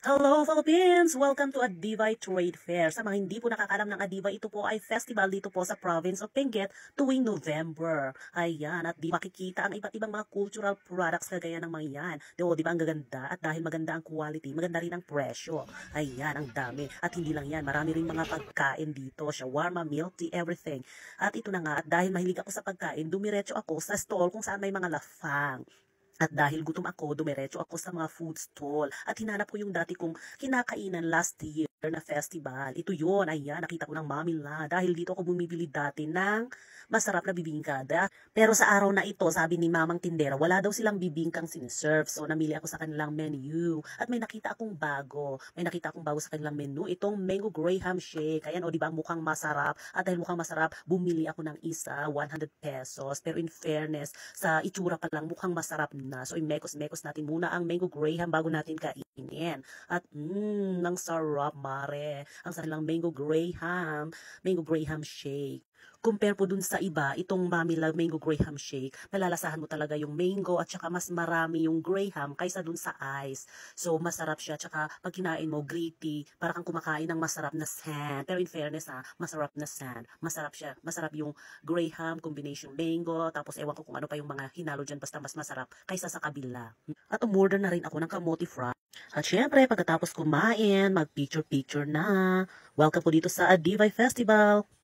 Hello Philippines! Welcome to Adivay Trade Fair. Sa mga hindi po nakakalam ng Adivay, ito po ay festival dito po sa province of Benguet tuwing November. Ayan, at di makikita ang iba't ibang mga cultural products kagaya ng mga yan. Di ba ang gaganda? At dahil maganda ang quality, maganda rin ang presyo. Ayan, ang dami. At hindi lang yan, marami rin mga pagkain dito. Shawarma, milk tea, everything. At ito na nga, at dahil mahilig ako sa pagkain, dumiretso ako sa stall kung saan may mga lafang. At dahil gutom ako, dumiretso ako sa mga food stall at hinanap ko yung dati kong kinakainan last year na festival. Ito yun, ayan, nakita ko ng mamila. Dahil dito ako bumibili dati ng masarap na bibingkada. Pero sa araw na ito, sabi ni Mamang Tindera, wala daw silang bibingkang siniserve. So, namili ako sa kanilang menu. At may nakita akong bago. May nakita akong bago sa kanilang menu. Itong Mango Graham Shake. Ayan, o diba, mukhang masarap. At dahil mukhang masarap, bumili ako ng isa, 100 pesos. Pero in fairness, sa itsura pa lang, mukhang masarap na. So, imekos-mekos natin muna ang Mango Graham bago natin kainin. At, ang sarap, mare. Ang sarap lang Mango Graham Shake. Compare po dun sa iba, itong Mamila Mango Graham Shake, malalasahan mo talaga yung mango at saka mas marami yung Graham kaysa dun sa ice. So, masarap siya. Tsaka, pag kinain mo, gritty, para kang kumakain ng masarap na sand. Pero in fairness masarap na sand. Masarap siya. Masarap yung Graham, combination mango, tapos ewan ko kung ano pa yung mga hinalo dyan, basta mas masarap kaysa sa kabila. At umorder na rin ako ng kamote fry. At syempre, pagkatapos kumain, mag-picture-picture na. Welcome po dito sa Adivay Festival.